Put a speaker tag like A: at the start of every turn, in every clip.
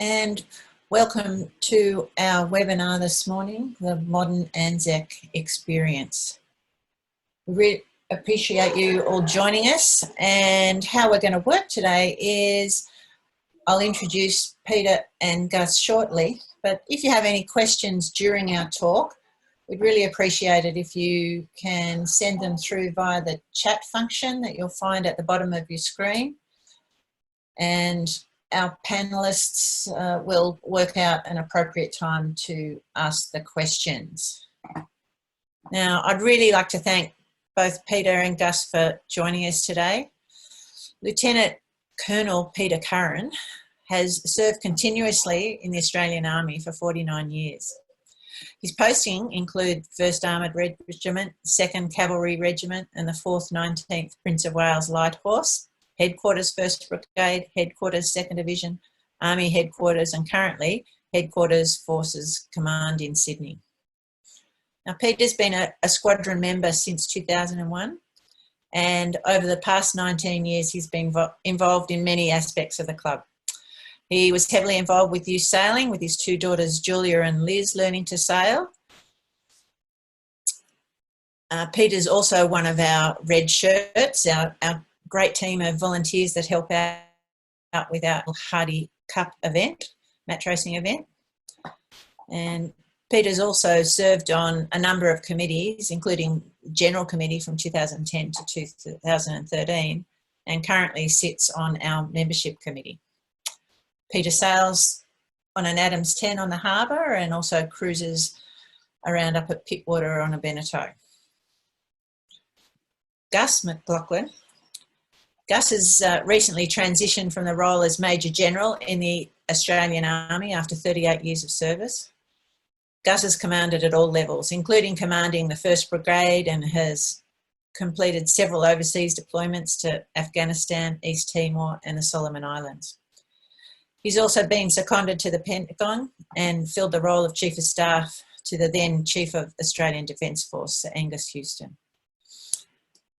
A: and welcome to our webinar this morning, the Modern ANZAC Experience. We really appreciate you all joining us, and how we're going to work today is I'll introduce Peter and Gus shortly, but if you have any questions during our talk, we'd really appreciate it if you can send them through via the chat function that you'll find at the bottom of your screen. And our panellists will work out an appropriate time to ask the questions. Now, I'd really like to thank both Peter and Gus for joining us today. Lieutenant Colonel Peter Curran has served continuously in the Australian Army for 49 years. His posting include 1st Armoured Regiment, 2nd Cavalry Regiment and the 4th 19th Prince of Wales Light Horse, Headquarters 1st Brigade, Headquarters 2nd Division, Army Headquarters and currently Headquarters Forces Command in Sydney. Now Peter's been a squadron member since 2001 and over the past 19 years he's been involved in many aspects of the club. He was heavily involved with youth sailing with his two daughters Julia and Liz learning to sail. Peter's also one of our red shirts, our great team of volunteers that help out with our Hardy Cup event, match racing event. And Peter's also served on a number of committees, including General Committee from 2010 to 2013, and currently sits on our Membership Committee. Peter sails on an Adams 10 on the harbour and also cruises around up at Pittwater on a Beneteau. Gus McLachlan. Gus has recently transitioned from the role as Major General in the Australian Army after 38 years of service. Gus has commanded at all levels, including commanding the 1st Brigade, and has completed several overseas deployments to Afghanistan, East Timor and the Solomon Islands. He's also been seconded to the Pentagon and filled the role of Chief of Staff to the then Chief of Australian Defence Force, Sir Angus Houston.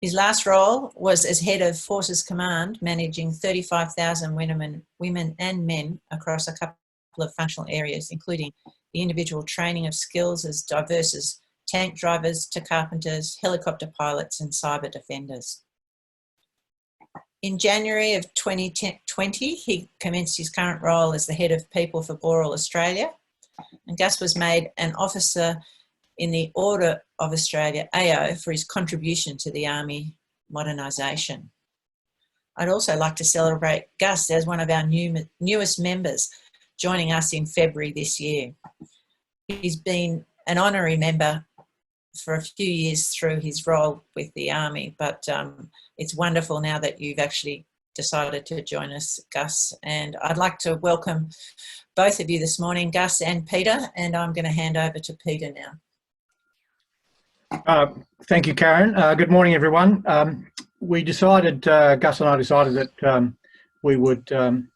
A: His last role was as Head of Forces Command, managing 35,000 women and men across a couple of functional areas, including the individual training of skills as diverse as tank drivers to carpenters, helicopter pilots and cyber defenders. In January of 2020, he commenced his current role as the Head of People for Boral Australia, and Gus was made an officer in the Order of Australia, AO, for his contribution to the Army modernisation. I'd also like to celebrate Gus as one of our newest members, joining us in February this year. He's been an honorary member for a few years through his role with the Army, but it's wonderful now that you've actually decided to join us, Gus. And I'd like to welcome both of you this morning, Gus and Peter, and I'm going to hand over to Peter now.
B: Thank you, Karen. Good morning, everyone. We decided, Gus and I decided that we would,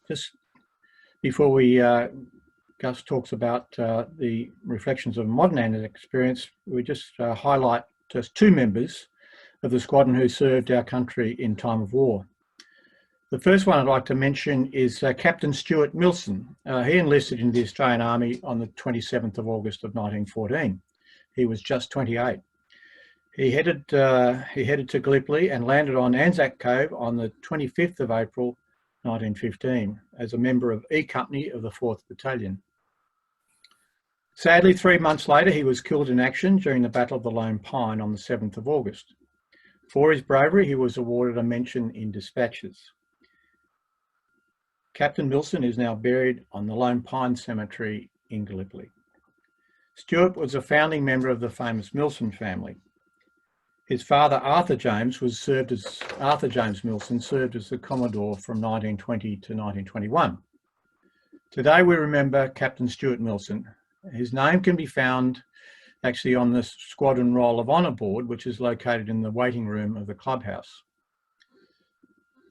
B: just before we Gus talks about the reflections of modern ANZAC experience, we just highlight just two members of the squadron who served our country in time of war. The first one I'd like to mention is Captain Stuart Milson. He enlisted in the Australian Army on the 27th of August of 1914. He was just 28. He headed to Gallipoli and landed on ANZAC Cove on the 25th of April 1915 as a member of E Company of the 4th Battalion. Sadly, 3 months later, he was killed in action during the Battle of the Lone Pine on the 7th of August. For his bravery, he was awarded a mention in dispatches. Captain Milson is now buried on the Lone Pine Cemetery in Gallipoli. Stuart was a founding member of the famous Milson family. His father, Arthur James Milson, served as the Commodore from 1920 to 1921. Today we remember Captain Stuart Milson. His name can be found actually on the Squadron Roll of Honour board, which is located in the waiting room of the clubhouse.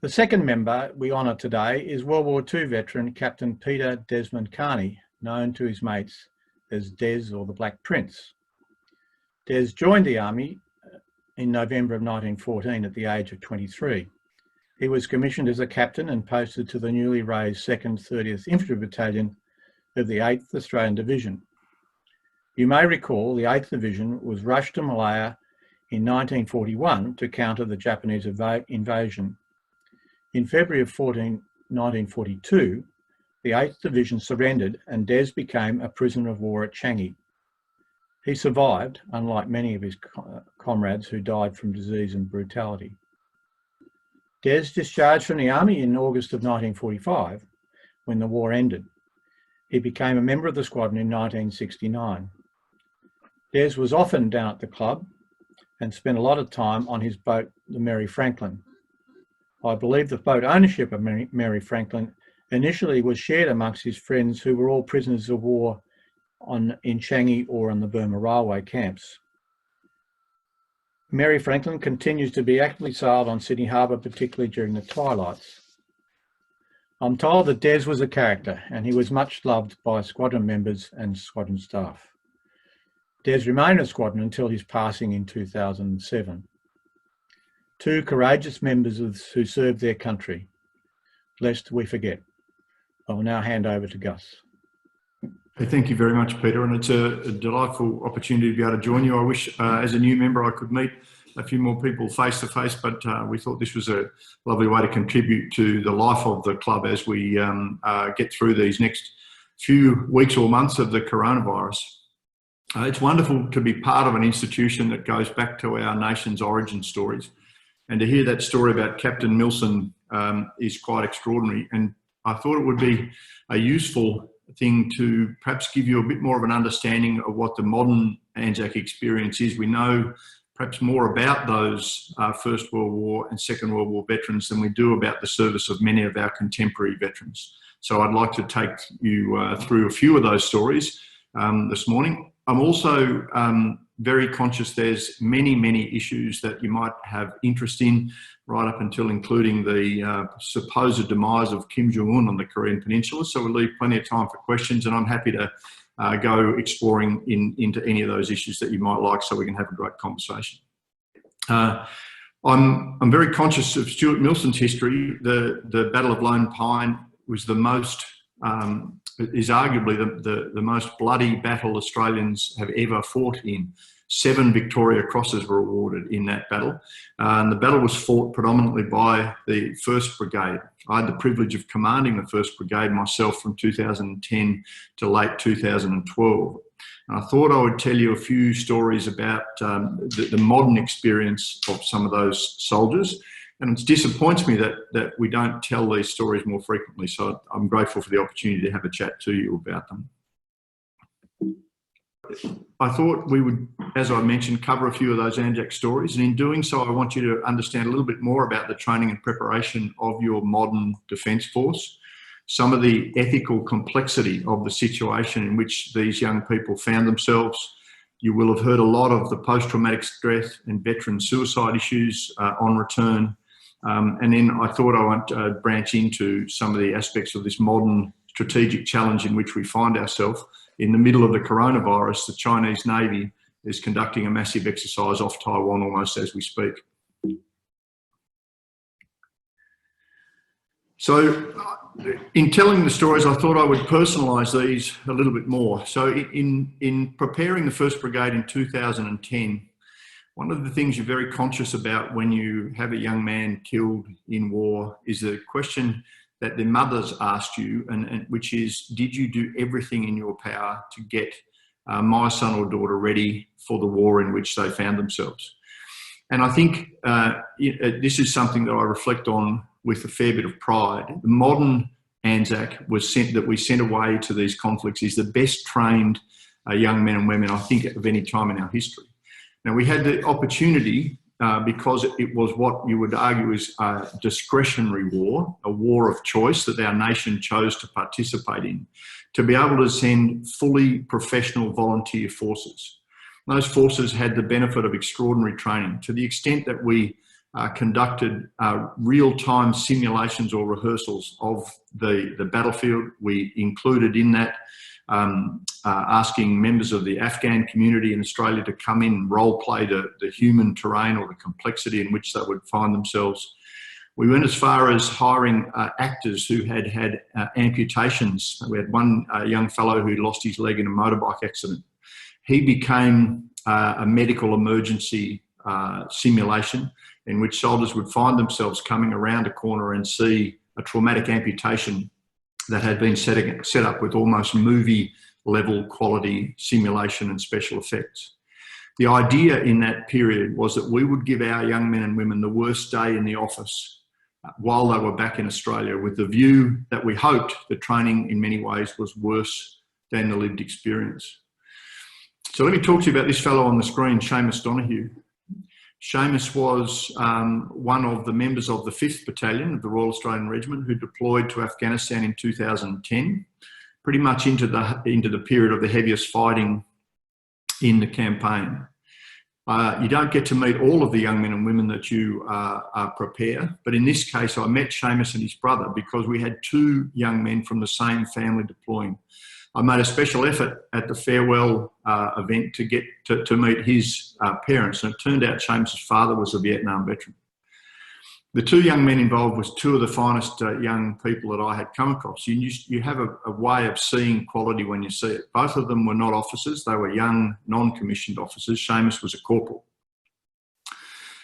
B: The second member we honour today is World War II veteran Captain Peter Desmond Carney, known to his mates as Des or the Black Prince. Des joined the Army in November of 1914 at the age of 23. He was commissioned as a captain and posted to the newly raised 2nd 30th Infantry Battalion of the 8th Australian Division. You may recall the 8th Division was rushed to Malaya in 1941 to counter the Japanese invasion. In February of 1942, the 8th Division surrendered and Des became a prisoner of war at Changi. He survived, unlike many of his comrades who died from disease and brutality. Des discharged from the Army in August of 1945, when the war ended. He became a member of the squadron in 1969. Des was often down at the club and spent a lot of time on his boat, the Mary Franklin. I believe the boat ownership of Mary Franklin initially was shared amongst his friends who were all prisoners of war in Changi or on the Burma Railway camps. Mary Franklin continues to be actively sailed on Sydney Harbour, particularly during the twilights. I'm told that Des was a character and he was much loved by squadron members and squadron staff. Des remained a squadron until his passing in 2007. Two courageous members who served their country, lest we forget. I will now hand over to Gus.
C: Hey, thank you very much, Peter, and it's a delightful opportunity to be able to join you. I wish, as a new member, I could meet a few more people face to face, but we thought this was a lovely way to contribute to the life of the club as we get through these next few weeks or months of the coronavirus. It's wonderful to be part of an institution that goes back to our nation's origin stories, and to hear that story about Captain Milson is quite extraordinary. And I thought it would be a useful thing to perhaps give you a bit more of an understanding of what the modern ANZAC experience is. We know perhaps more about those First World War and Second World War veterans than we do about the service of many of our contemporary veterans. So I'd like to take you through a few of those stories this morning. I'm also very conscious there's many issues that you might have interest in, right up until including the supposed demise of Kim Jong-un on the Korean Peninsula. So we'll leave plenty of time for questions, and I'm happy to go exploring into any of those issues that you might like, so we can have a great conversation. I'm very conscious of Stuart Milson's history. The Battle of Lone Pine was the most is arguably the most bloody battle Australians have ever fought in. 7 Victoria Crosses were awarded in that battle. And the battle was fought predominantly by the 1st Brigade. I had the privilege of commanding the 1st Brigade myself from 2010 to late 2012. And I thought I would tell you a few stories about the modern experience of some of those soldiers. And it disappoints me that we don't tell these stories more frequently. So I'm grateful for the opportunity to have a chat to you about them. I thought we would, as I mentioned, cover a few of those ANZAC stories. And in doing so, I want you to understand a little bit more about the training and preparation of your modern Defence Force, some of the ethical complexity of the situation in which these young people found themselves. You will have heard a lot of the post-traumatic stress and veteran suicide issues on return. And then I thought I would branch into some of the aspects of this modern strategic challenge in which we find ourselves. In the middle of the coronavirus, the Chinese Navy is conducting a massive exercise off Taiwan almost as we speak. So in telling the stories, I thought I would personalise these a little bit more. So in preparing the 1st Brigade in 2010, one of the things you're very conscious about when you have a young man killed in war is the question that their mothers asked you, and which is, did you do everything in your power to get my son or daughter ready for the war in which they found themselves? And I think this is something that I reflect on with a fair bit of pride. The modern ANZAC that we sent away to these conflicts is the best trained young men and women, I think, of any time in our history. Now, we had the opportunity, because it was what you would argue is a discretionary war, a war of choice that our nation chose to participate in, to be able to send fully professional volunteer forces. Those forces had the benefit of extraordinary training to the extent that we conducted real-time simulations or rehearsals of the battlefield. We included in that asking members of the Afghan community in Australia to come in and role play the human terrain or the complexity in which they would find themselves. We went as far as hiring actors who had had amputations. We had one young fellow who lost his leg in a motorbike accident. He became a medical emergency simulation in which soldiers would find themselves coming around a corner and see a traumatic amputation that had been set up with almost movie level quality simulation and special effects. The idea in that period was that we would give our young men and women the worst day in the office while they were back in Australia, with the view that we hoped the training in many ways was worse than the lived experience. So let me talk to you about this fellow on the screen, Seamus Donoghue. Seamus was one of the members of the 5th Battalion of the Royal Australian Regiment who deployed to Afghanistan in 2010, pretty much into the period of the heaviest fighting in the campaign. You don't get to meet all of the young men and women that you prepare, but in this case I met Seamus and his brother because we had 2 young men from the same family deploying. I made a special effort at the farewell event to get to meet his parents, and it turned out Seamus's father was a Vietnam veteran. The 2 young men involved was 2 of the finest young people that I had come across. You have a way of seeing quality when you see it. Both of them were not officers. They were young, non-commissioned officers. Seamus was a corporal.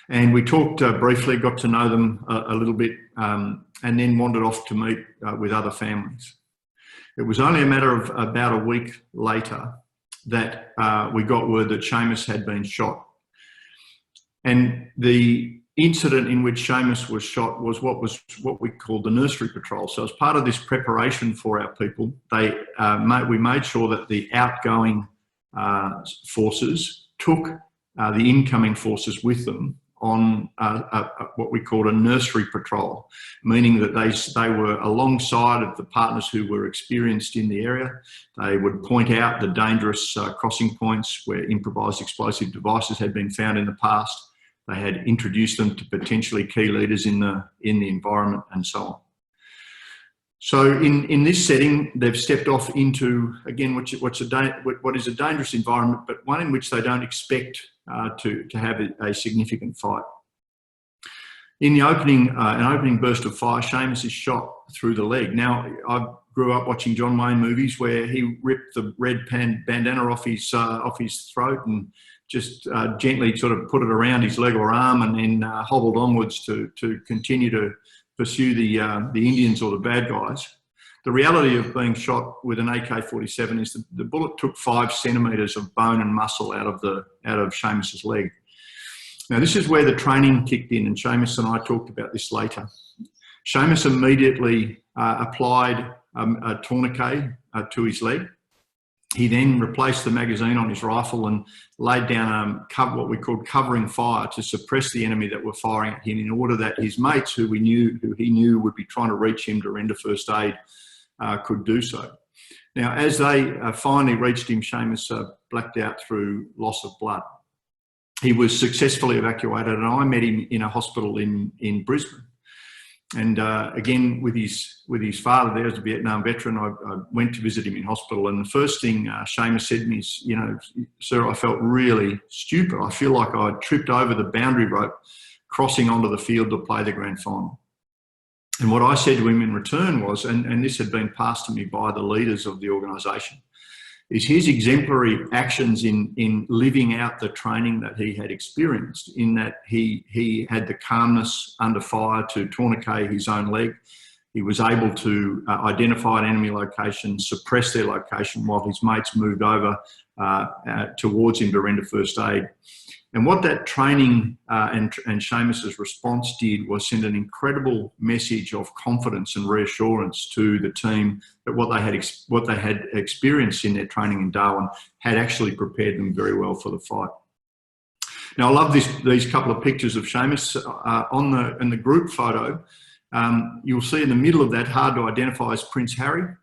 C: And we talked briefly, got to know them a little bit, and then wandered off to meet with other families. It was only a matter of about a week later that we got word that Seamus had been shot. And the incident in which Seamus was shot was what we called the nursery patrol. So as part of this preparation for our people, we made sure that the outgoing forces took the incoming forces with them on what we called a nursery patrol, meaning that they were alongside of the partners who were experienced in the area. They would point out the dangerous crossing points where improvised explosive devices had been found in the past. They had introduced them to potentially key leaders in the environment and so on. So in this setting, they've stepped off into, again, what is a dangerous environment, but one in which they don't expect to have a significant fight. In the an opening burst of fire, Seamus is shot through the leg. Now, I grew up watching John Wayne movies where he ripped the red bandana off his throat and just gently sort of put it around his leg or arm, and then hobbled onwards to continue to pursue the Indians or the bad guys. The reality of being shot with an AK-47 is that the bullet took 5 centimetres of bone and muscle out of Seamus's leg. Now, this is where the training kicked in, and Seamus and I talked about this later. Seamus immediately applied a tourniquet to his leg. He then replaced the magazine on his rifle and laid down what we called covering fire to suppress the enemy that were firing at him, in order that his mates, who he knew would be trying to reach him to render first aid, could do so. Now, as they finally reached him, Seamus blacked out through loss of blood. He was successfully evacuated, and I met him in a hospital in Brisbane. And again, with his father there as a Vietnam veteran, I went to visit him in hospital. And the first thing Seamus said to me is, you know, sir, I felt really stupid. I feel like I tripped over the boundary rope crossing onto the field to play the grand final. And what I said to him in return was, and this had been passed to me by the leaders of the organisation, is his exemplary actions in living out the training that he had experienced, in that he had the calmness under fire to tourniquet his own leg. He was able to identify an enemy location, suppress their location while his mates moved over towards him to render first aid. And what that training and Seamus's response did was send an incredible message of confidence and reassurance to the team that what they had experienced in their training in Darwin had actually prepared them very well for the fight. Now, I love these couple of pictures of Seamus in the group photo. You'll see in the middle of that, hard to identify, as Prince Harry.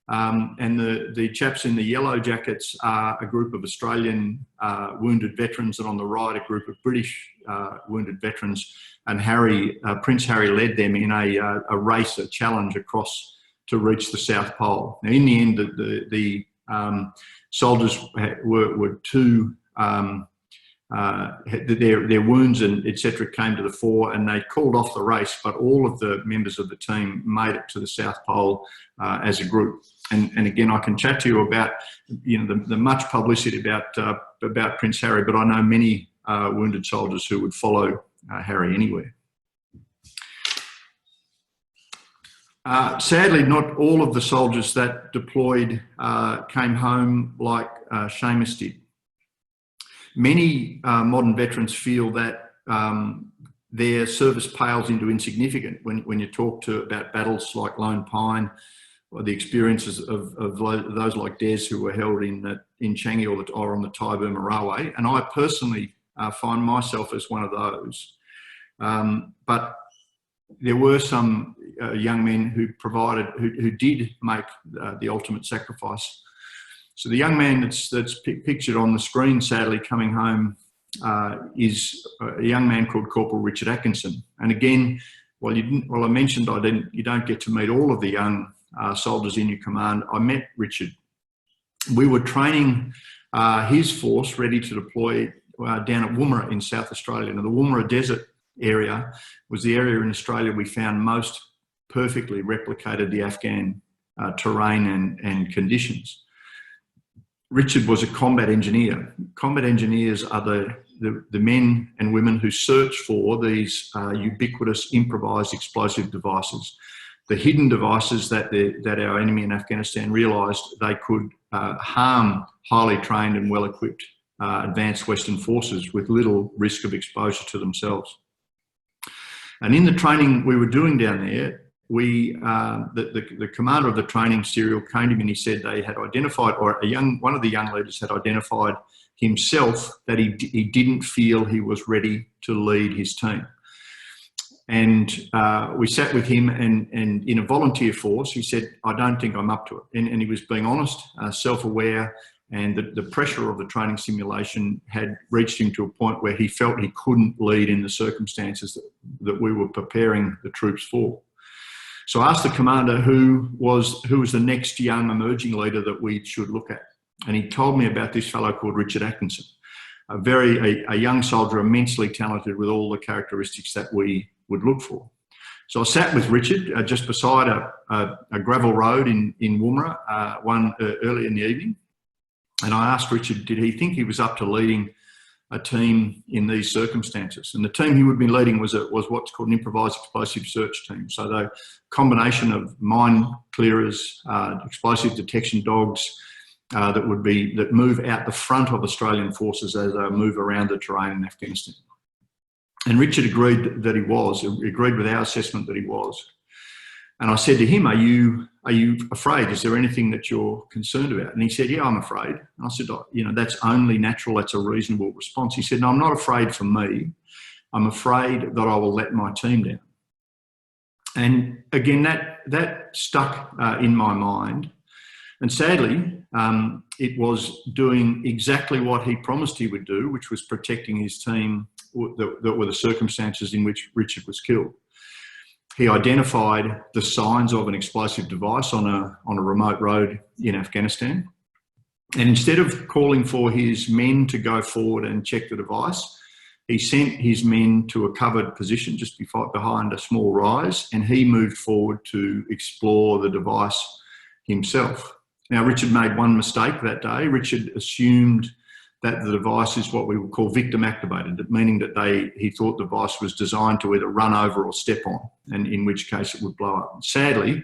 C: And the chaps in the yellow jackets are a group of Australian wounded veterans, and on the right, a group of British wounded veterans. And Prince Harry led them in a race, a challenge across to reach the South Pole. Now, in the end, the soldiers were too their wounds and etc. came to the fore, and they called off the race, but all of the members of the team made it to the South Pole as a group. And again, I can chat to you about, you know, the much publicity about Prince Harry, but I know many wounded soldiers who would follow Harry anywhere. Sadly, not all of the soldiers that deployed came home like Seamus did. Many modern veterans feel that their service pales into insignificant when you talk about battles like Lone Pine, or the experiences of those like Des who were held in Changi or on the Thai-Burma Railway. And I personally find myself as one of those. But there were some young men who did make the ultimate sacrifice. So the young man that's pictured on the screen, sadly, coming home is a young man called Corporal Richard Atkinson. And again, while I mentioned you don't get to meet all of the young soldiers in your command, I met Richard. We were training his force ready to deploy down at Woomera in South Australia. Now, the Woomera Desert area was the area in Australia we found most perfectly replicated the Afghan terrain and conditions. Richard was a combat engineer. Combat engineers are the men and women who search for these ubiquitous improvised explosive devices, the hidden devices that our enemy in Afghanistan realised they could harm highly trained and well-equipped advanced Western forces with little risk of exposure to themselves. And in the training we were doing down there, the commander of the training serial came to me and he said they had identified, or one of the young leaders had identified himself that he didn't feel he was ready to lead his team. And we sat with him, and in a volunteer force, he said, I don't think I'm up to it. And he was being honest, self-aware, and the pressure of the training simulation had reached him to a point where he felt he couldn't lead in the circumstances that we were preparing the troops for. So I asked the commander who was the next young emerging leader that we should look at. And he told me about this fellow called Richard Atkinson, a young soldier, immensely talented with all the characteristics that we would look for. So I sat with Richard just beside a gravel road in Woomera early in the evening. And I asked Richard, did he think he was up to leading a team in these circumstances? And the team he would be leading was what's called an improvised explosive search team. So the combination of mine clearers, explosive detection dogs that move out the front of Australian forces as they move around the terrain in Afghanistan. And Richard agreed with our assessment that he was. And I said to him, are you afraid? Is there anything that you're concerned about? And he said, yeah, I'm afraid. And I said, that's only natural. That's a reasonable response. He said, no, I'm not afraid for me. I'm afraid that I will let my team down. And again, that stuck in my mind. And sadly, it was doing exactly what he promised he would do, which was protecting his team that were the circumstances in which Richard was killed. He identified the signs of an explosive device on a remote road in Afghanistan. And instead of calling for his men to go forward and check the device, he sent his men to a covered position just behind a small rise, and he moved forward to explore the device himself. Now, Richard made one mistake that day. Richard assumed that the device is what we would call victim activated, meaning that he thought the device was designed to either run over or step on, and in which case it would blow up. Sadly,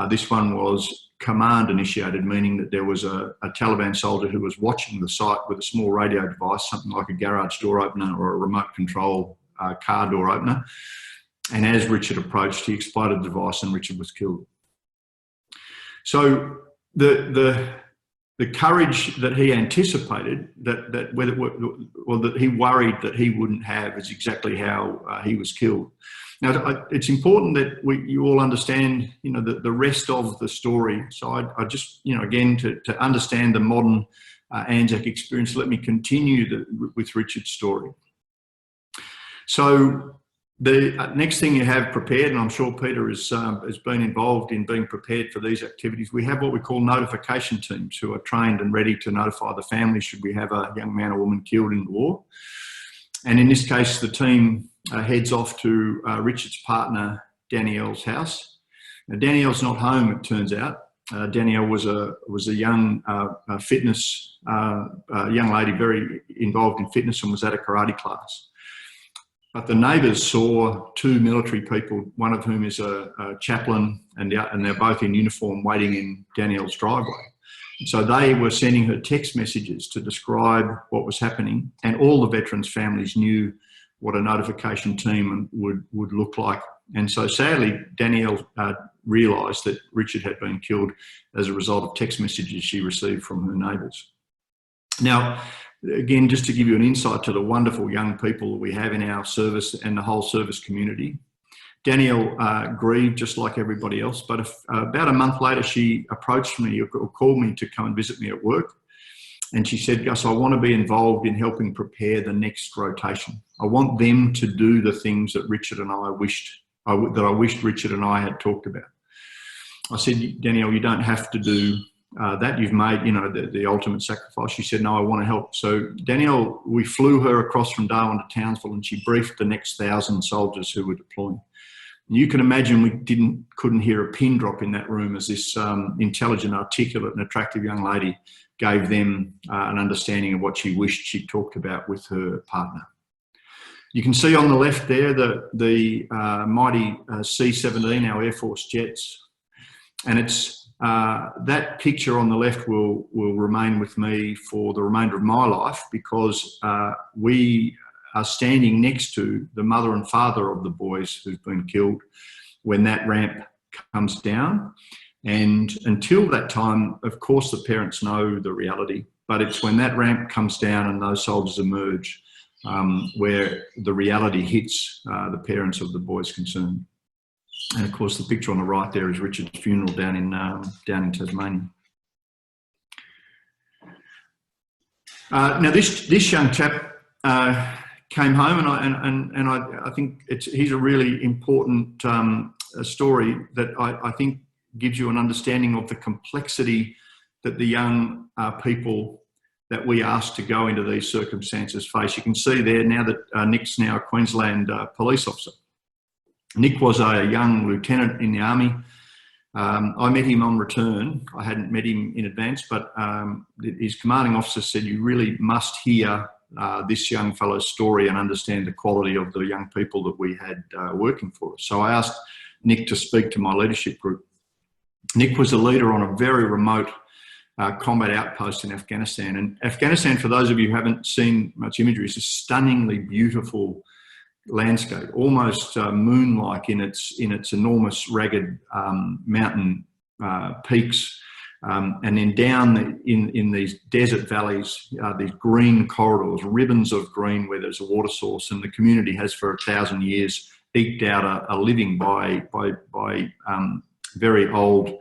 C: this one was command initiated, meaning that there was a Taliban soldier who was watching the site with a small radio device, something like a garage door opener or a remote control car door opener. And as Richard approached, he exploded the device and Richard was killed. So the courage that he anticipated, that he worried that he wouldn't have, is exactly how he was killed. Now, it's important that you all understand, the rest of the story. So I just, again, to understand the modern ANZAC experience, let me continue with Richard's story. So The next thing you have prepared, and I'm sure Peter has been involved in being prepared for these activities, we have what we call notification teams who are trained and ready to notify the family should we have a young man or woman killed in the war. And in this case, the team heads off to Richard's partner, Danielle's house. Now, Danielle's not home, it turns out. Danielle was a young fitness young lady, very involved in fitness, and was at a karate class. But the neighbours saw two military people, one of whom is a chaplain, and they're both in uniform waiting in Danielle's driveway. So they were sending her text messages to describe what was happening, and all the veterans' families knew what a notification team would look like. And so sadly, Danielle realised that Richard had been killed as a result of text messages she received from her neighbours. Now, again, just to give you an insight to the wonderful young people that we have in our service and the whole service community, Danielle grieved just like everybody else, but about a month later, she approached me or called me to come and visit me at work. And she said, Gus, I want to be involved in helping prepare the next rotation. I want them to do the things that Richard and I wished Richard and I had talked about. I said, Danielle, you don't have to do that. You've made, the ultimate sacrifice. She said, no, I want to help. So Danielle, we flew her across from Darwin to Townsville, and she briefed the next 1,000 soldiers who were deploying. And you can imagine we couldn't hear a pin drop in that room as this intelligent, articulate and attractive young lady gave them an understanding of what she wished she talked about with her partner. You can see on the left there the mighty C-17, our Air Force jets, and it's that picture on the left will remain with me for the remainder of my life, because we are standing next to the mother and father of the boys who've been killed when that ramp comes down. And until that time, of course, the parents know the reality, but it's when that ramp comes down and those soldiers emerge where the reality hits the parents of the boys concerned. And of course, the picture on the right there is Richard's funeral down in Tasmania. Now, this young chap came home, and I think he's a really important story that I think gives you an understanding of the complexity that the young people that we asked to go into these circumstances face. You can see there now that Nick's now a Queensland police officer. Nick was a young lieutenant in the Army. I met him on return. I hadn't met him in advance, but his commanding officer said, you really must hear this young fellow's story and understand the quality of the young people that we had working for us. So I asked Nick to speak to my leadership group. Nick was a leader on a very remote combat outpost in Afghanistan. And Afghanistan, for those of you who haven't seen much imagery, is a stunningly beautiful landscape, almost moon-like in its enormous ragged mountain peaks. And then down in these desert valleys, these green corridors, ribbons of green where there's a water source, and the community has for 1,000 years eked out a living by very old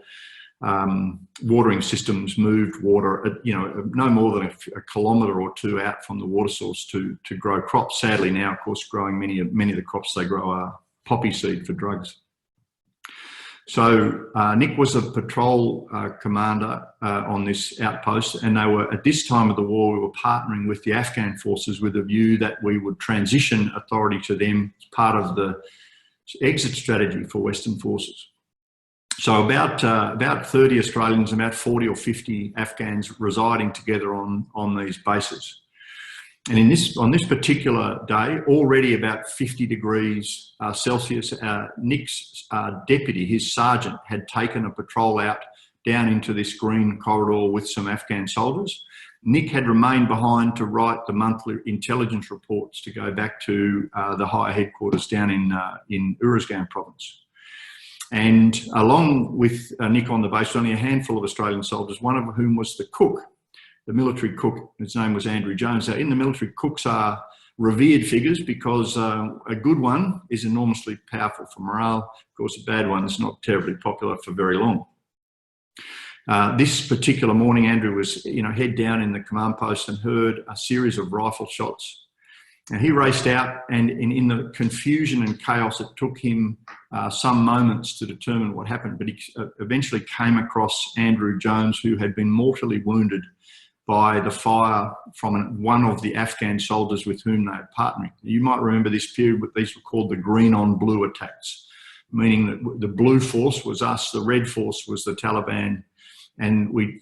C: watering systems, moved water, no more than a kilometre or two out from the water source to grow crops. Sadly now, of course, growing many of the crops they grow are poppy seed for drugs. So Nick was a patrol commander on this outpost, and they were, at this time of the war, we were partnering with the Afghan forces with a view that we would transition authority to them as part of the exit strategy for Western forces. So about 30 Australians, about 40 or 50 Afghans residing together on these bases. And on this particular day, already about 50 degrees Celsius, Nick's deputy, his sergeant, had taken a patrol out down into this green corridor with some Afghan soldiers. Nick had remained behind to write the monthly intelligence reports to go back to the higher headquarters down in Uruzgan province. And along with Nick on the base, only a handful of Australian soldiers, one of whom was the cook, the military cook. His name was Andrew Jones. Now, in the military, cooks are revered figures because a good one is enormously powerful for morale. Of course, a bad one is not terribly popular for very long. This particular morning, Andrew was, head down in the command post and heard a series of rifle shots. Now, he raced out, and in the confusion and chaos, it took him some moments to determine what happened, but he eventually came across Andrew Jones, who had been mortally wounded by the fire from one of the Afghan soldiers with whom they were partnering. You might remember this period, but these were called the green on blue attacks, meaning that the blue force was us, the red force was the Taliban, and we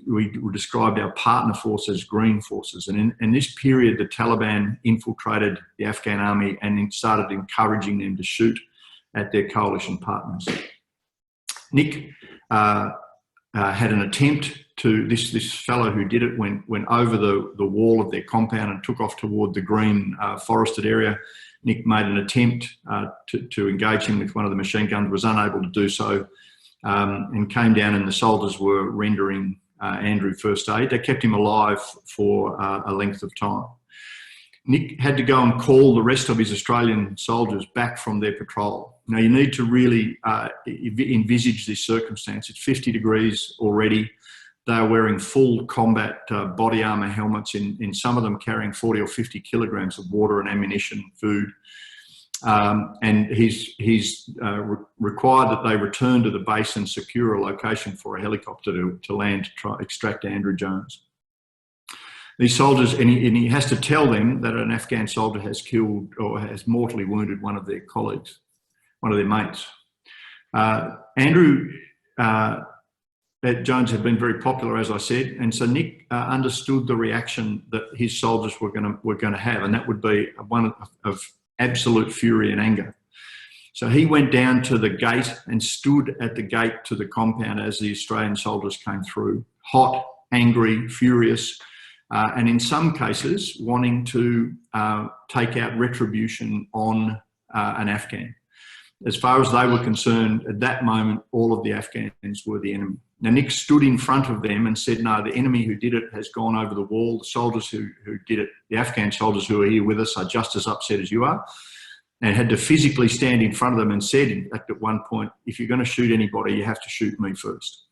C: described our partner force as green forces. And in this period, the Taliban infiltrated the Afghan army and started encouraging them to shoot at their coalition partners. Nick had an attempt to, this fellow who did it went over the wall of their compound and took off toward the green forested area. Nick made an attempt to engage him with one of the machine guns, was unable to do so, and came down, and the soldiers were rendering Andrew first aid. They kept him alive for a length of time. Nick had to go and call the rest of his Australian soldiers back from their patrol. Now, you need to really envisage this circumstance. It's 50 degrees already. They are wearing full combat body armour helmets, in some of them carrying 40 or 50 kilograms of water and ammunition, food. And he's required that they return to the base and secure a location for a helicopter to land to try extract Andrew Jones. These soldiers, and he has to tell them that an Afghan soldier has killed or has mortally wounded one of their colleagues, one of their mates. Andrew Jones had been very popular, as I said, and so Nick understood the reaction that his soldiers were going to have, and that would be one of absolute fury and anger. So he went down to the gate and stood at the gate to the compound as the Australian soldiers came through, hot, angry, furious, and in some cases wanting to take out retribution on an Afghan. As far as they were concerned, at that moment, all of the Afghans were the enemy. Now, Nick stood in front of them and said, no, the enemy who did it has gone over the wall. The soldiers who did it, the Afghan soldiers who are here with us, are just as upset as you are. And had to physically stand in front of them and said, in fact, at one point, if you're going to shoot anybody, you have to shoot me first.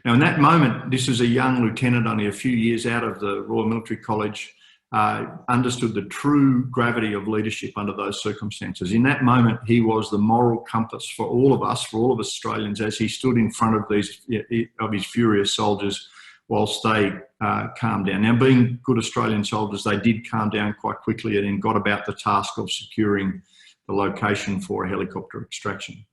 C: Now, in that moment, this is a young lieutenant, only a few years out of the Royal Military College, understood the true gravity of leadership under those circumstances. In that moment, he was the moral compass for all of us, for all of Australians, as he stood in front of his furious soldiers whilst they calmed down. Now, being good Australian soldiers, they did calm down quite quickly and then got about the task of securing the location for a helicopter extraction.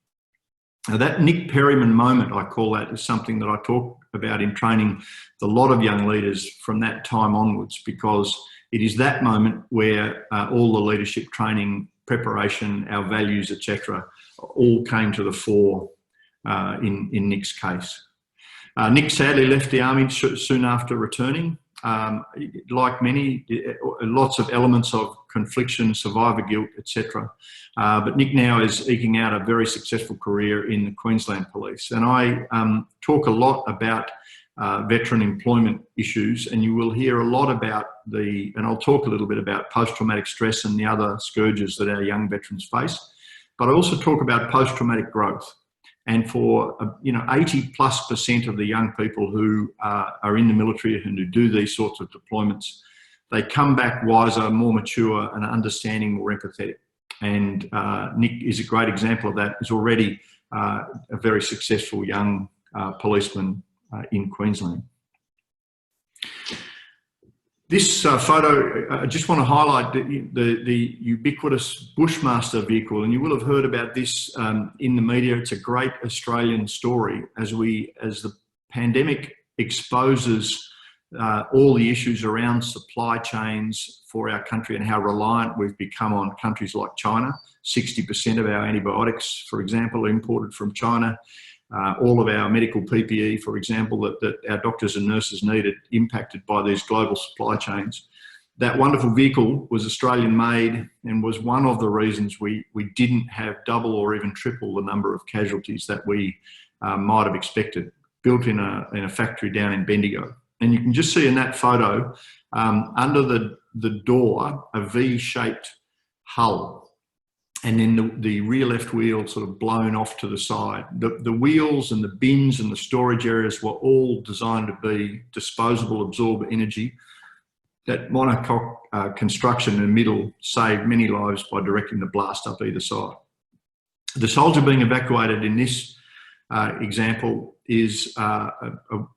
C: Now, that Nick Perryman moment, I call that, is something that I talk about in training a lot of young leaders from that time onwards, because it is that moment where all the leadership training, preparation, our values, etc., all came to the fore in Nick's case. Nick sadly left the army soon after returning. Like many, lots of elements of confliction, survivor guilt, etc. But Nick now is eking out a very successful career in the Queensland Police. And I talk a lot about veteran employment issues, and you will hear a lot about and I'll talk a little bit about post-traumatic stress and the other scourges that our young veterans face. But I also talk about post-traumatic growth. And for 80+% of the young people who are in the military and who do these sorts of deployments, they come back wiser, more mature, and understanding, more empathetic. And Nick is a great example of that. He's already a very successful young policeman in Queensland. This photo, I just want to highlight the ubiquitous Bushmaster vehicle, and you will have heard about this in the media. It's a great Australian story as the pandemic exposes all the issues around supply chains for our country and how reliant we've become on countries like China. 60% of our antibiotics, for example, are imported from China. All of our medical PPE, for example, that our doctors and nurses needed, impacted by these global supply chains. That wonderful vehicle was Australian made and was one of the reasons we didn't have double or even triple the number of casualties that we might have expected, built in a factory down in Bendigo. And you can just see in that photo, under the door, a V-shaped hull. And then the rear left wheel sort of blown off to the side. The wheels and the bins and the storage areas were all designed to be disposable, absorb energy. that monocoque construction in the middle saved many lives by directing the blast up either side. The soldier being evacuated in this example is a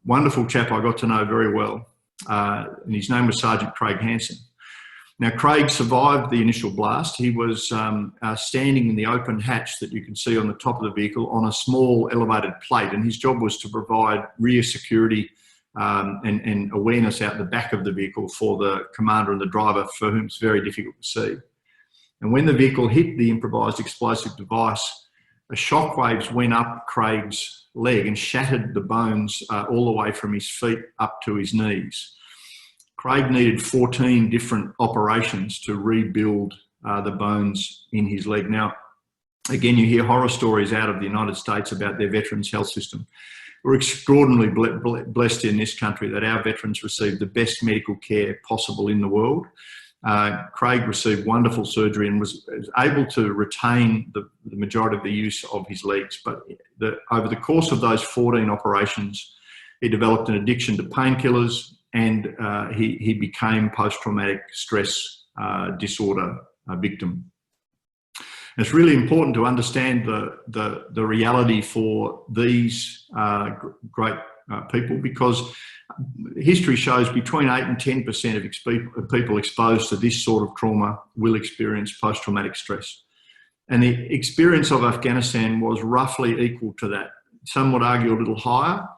C: wonderful chap I got to know very well, and his name was Sergeant Craig Hanson. Now, Craig survived the initial blast. He was standing in the open hatch that you can see on the top of the vehicle on a small elevated plate, and his job was to provide rear security and awareness out the back of the vehicle for the commander and the driver, for whom it's very difficult to see. And when the vehicle hit the improvised explosive device, the shock waves went up Craig's leg and shattered the bones all the way from his feet up to his knees. Craig needed 14 different operations to rebuild the bones in his leg. Now, again, you hear horror stories out of the United States about their veterans' health system. We're extraordinarily blessed in this country that our veterans receive the best medical care possible in the world. Craig received wonderful surgery and was able to retain the majority of the use of his legs. But over the course of those 14 operations, he developed an addiction to painkillers, and he became post-traumatic stress disorder victim. And it's really important to understand the reality for these great people, because history shows between 8 and 10% of people exposed to this sort of trauma will experience post-traumatic stress. And the experience of Afghanistan was roughly equal to that. Some would argue a little higher,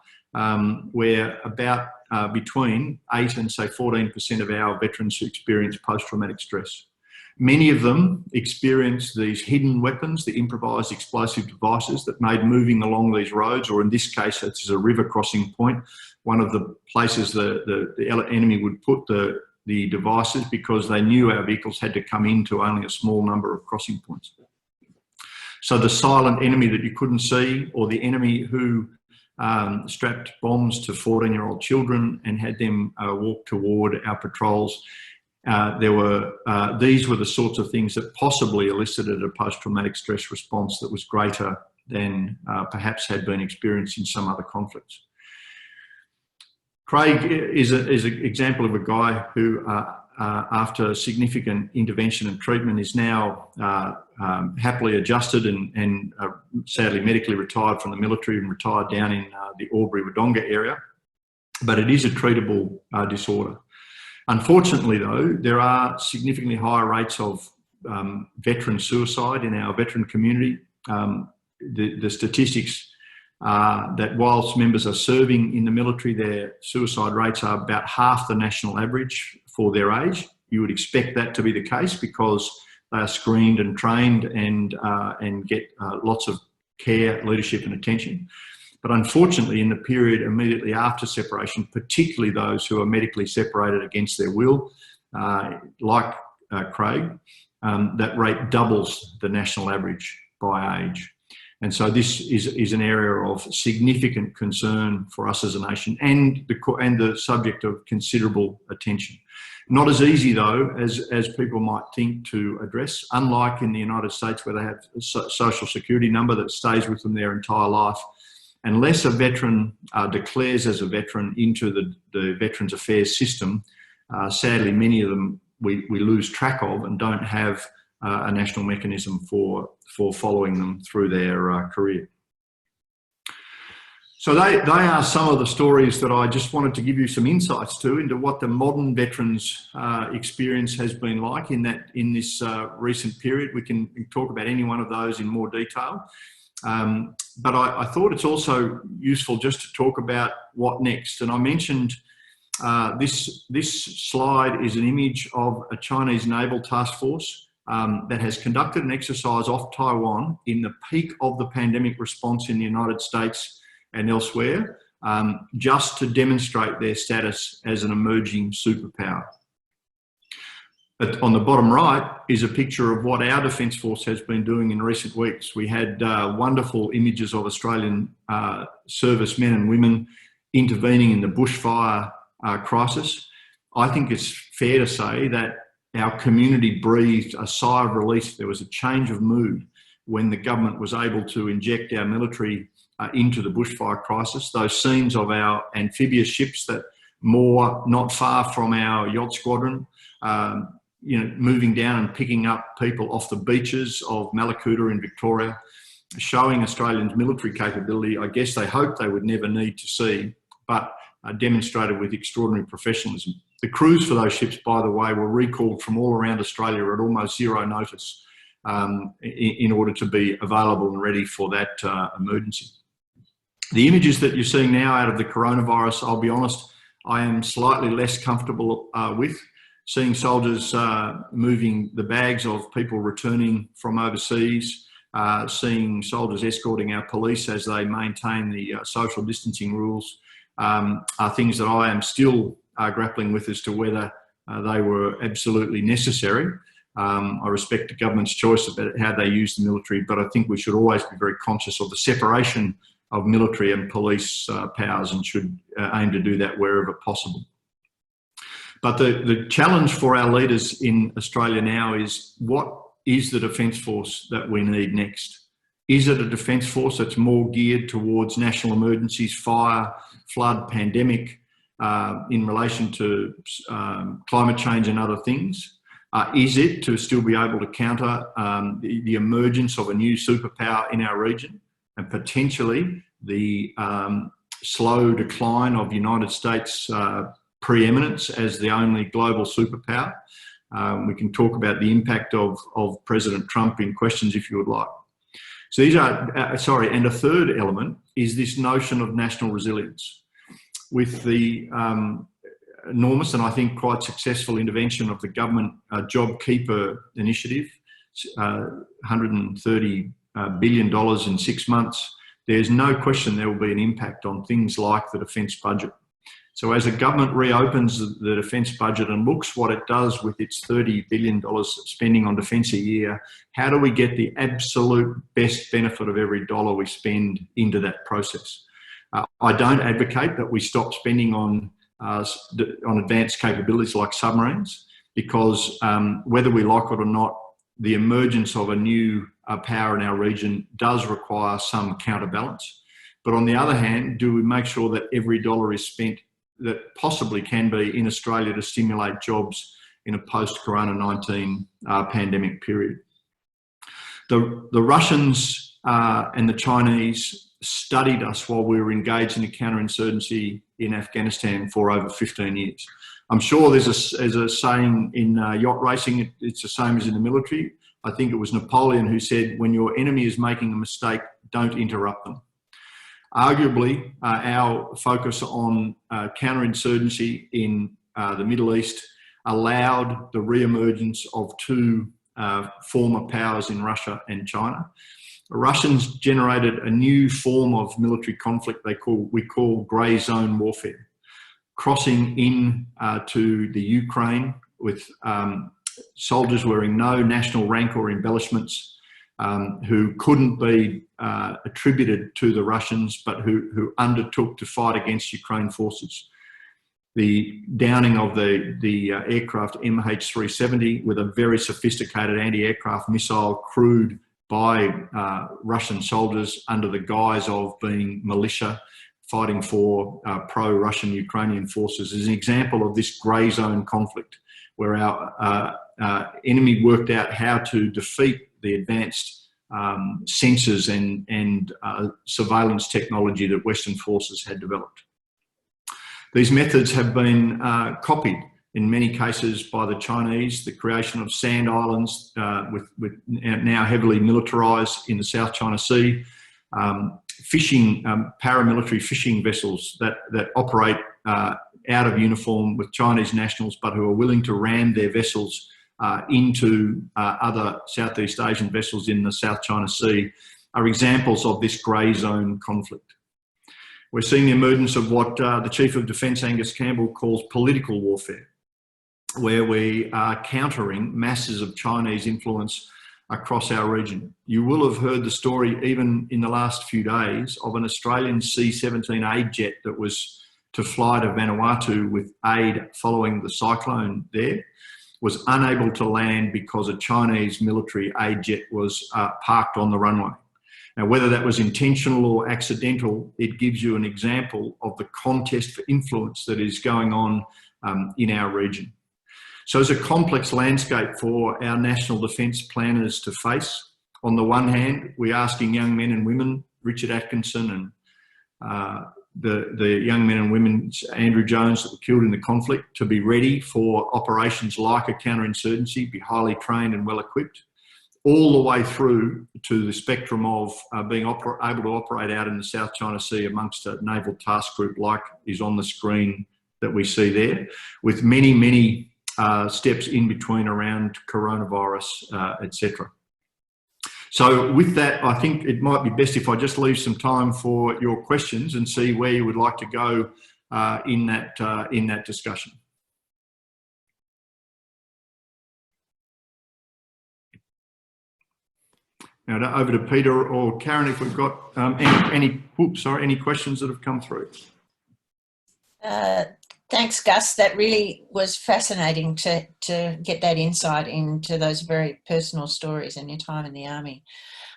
C: where about between 8 and say 14% of our veterans who experience post-traumatic stress. Many of them experienced these hidden weapons, the improvised explosive devices that made moving along these roads, or in this case, it's a river crossing point, one of the places the enemy would put the devices, because they knew our vehicles had to come into only a small number of crossing points. So the silent enemy that you couldn't see, or the enemy who strapped bombs to 14-year-old children and had them walk toward our patrols. These were the sorts of things that possibly elicited a post-traumatic stress response that was greater than perhaps had been experienced in some other conflicts. Craig is an example of a guy who, after significant intervention and treatment, is now happily adjusted and sadly medically retired from the military and retired down in the Albury-Wodonga area. But it is a treatable disorder. Unfortunately, though, there are significantly higher rates of veteran suicide in our veteran community. The statistics are that whilst members are serving in the military, their suicide rates are about half the national average for their age. You would expect that to be the case because they are screened and trained and get lots of care, leadership and attention. But unfortunately, in the period immediately after separation, particularly those who are medically separated against their will, like Craig, that rate doubles the national average by age. And so this is an area of significant concern for us as a nation, and the subject of considerable attention. Not as easy, though, as people might think to address, unlike in the United States where they have a social security number that stays with them their entire life. Unless a veteran declares as a veteran into the Veterans Affairs system, sadly, many of them we lose track of and don't have a national mechanism for following them through their career. So they are some of the stories that I just wanted to give you some insights to into what the modern veterans experience has been like in this recent period. We can talk about any one of those in more detail. But I thought it's also useful just to talk about what next. And I mentioned this slide is an image of a Chinese naval task force that has conducted an exercise off Taiwan in the peak of the pandemic response in the United States and elsewhere, just to demonstrate their status as an emerging superpower. On the bottom right is a picture of what our Defence Force has been doing in recent weeks. We had wonderful images of Australian servicemen and women intervening in the bushfire crisis. I think it's fair to say that our community breathed a sigh of relief. There was a change of mood when the government was able to inject our military into the bushfire crisis. Those scenes of our amphibious ships that not far from our yacht squadron, moving down and picking up people off the beaches of Malakuta in Victoria, showing Australians' military capability. I guess they hoped they would never need to see, but demonstrated with extraordinary professionalism. The crews for those ships, by the way, were recalled from all around Australia at almost zero notice in order to be available and ready for that emergency. The images that you're seeing now out of the coronavirus, I'll be honest, I am slightly less comfortable with. Seeing soldiers moving the bags of people returning from overseas, seeing soldiers escorting our police as they maintain the social distancing rules, are things that I am still grappling with as to whether they were absolutely necessary. I respect the government's choice about how they use the military, but I think we should always be very conscious of the separation of military and police powers, and should aim to do that wherever possible. But the challenge for our leaders in Australia now is, what is the Defence Force that we need next? Is it a Defence Force that's more geared towards national emergencies, fire, flood, pandemic, in relation to climate change and other things? Is it to still be able to counter the emergence of a new superpower in our region, and potentially the slow decline of the United States preeminence as the only global superpower? We can talk about the impact of President Trump in questions if you would like. So these are, and a third element is this notion of national resilience. With the enormous and I think quite successful intervention of the government JobKeeper initiative, $130 billion in 6 months, there's no question there will be an impact on things like the defence budget. So as the government reopens the defence budget and looks what it does with its $30 billion spending on defence a year, how do we get the absolute best benefit of every dollar we spend into that process? I don't advocate that we stop spending on advanced capabilities like submarines, because whether we like it or not, the emergence of a new power in our region does require some counterbalance. But on the other hand, do we make sure that every dollar is spent that possibly can be in Australia to stimulate jobs in a post-Corona-19 pandemic period? The Russians and the Chinese studied us while we were engaged in a counterinsurgency in Afghanistan for over 15 years. I'm sure there's a saying in yacht racing, it's the same as in the military. I think it was Napoleon who said, when your enemy is making a mistake, don't interrupt them. Arguably, our focus on counterinsurgency in the Middle East allowed the re-emergence of two former powers in Russia and China. The Russians generated a new form of military conflict we call grey zone warfare, crossing in to the Ukraine with soldiers wearing no national rank or embellishments, who couldn't be attributed to the Russians, but who undertook to fight against Ukraine forces. The downing of the aircraft MH370 with a very sophisticated anti-aircraft missile crewed by Russian soldiers under the guise of being militia fighting for pro-Russian Ukrainian forces is an example of this grey zone conflict, where our enemy worked out how to defeat the advanced sensors and surveillance technology that Western forces had developed. These methods have been copied in many cases by the Chinese. The creation of sand islands with now heavily militarised in the South China Sea, fishing, paramilitary fishing vessels that operate out of uniform with Chinese nationals, but who are willing to ram their vessels into other Southeast Asian vessels in the South China Sea, are examples of this grey zone conflict. We're seeing the emergence of what the Chief of Defence, Angus Campbell, calls political warfare, where we are countering masses of Chinese influence across our region. You will have heard the story, even in the last few days, of an Australian C-17 aid jet that was to fly to Vanuatu with aid following the cyclone there, was unable to land because a Chinese military aid jet was parked on the runway. Now, whether that was intentional or accidental, it gives you an example of the contest for influence that is going on in our region. So it's a complex landscape for our national defence planners to face. On the one hand, we're asking young men and women, Richard Atkinson and the young men and women, Andrew Jones, that were killed in the conflict, to be ready for operations like a counterinsurgency, be highly trained and well equipped, all the way through to the spectrum of being able to operate out in the South China Sea amongst a naval task group like is on the screen that we see there, with many, many steps in between around coronavirus, etc. So with that, I think it might be best if I just leave some time for your questions and see where you would like to go in that discussion. Now over to Peter or Karen if we've got any questions that have come through.
A: Thanks, Gus. That really was fascinating to get that insight into those very personal stories and your time in the Army.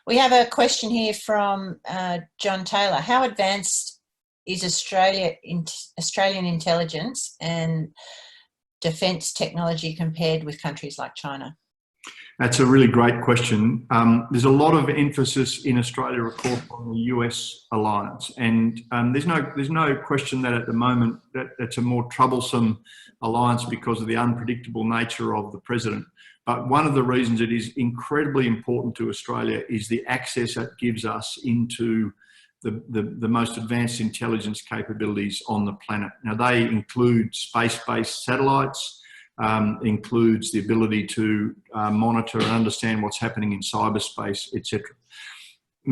A: We have a question here from John Taylor. How advanced is Australian intelligence and defence technology compared with countries like China?
C: That's a really great question. There's a lot of emphasis in Australia, of course, on the US alliance, and there's no question that at the moment that it's a more troublesome alliance because of the unpredictable nature of the president. But one of the reasons it is incredibly important to Australia is the access it gives us into the most advanced intelligence capabilities on the planet. Now they include space-based satellites. Includes the ability to monitor and understand what's happening in cyberspace, etc.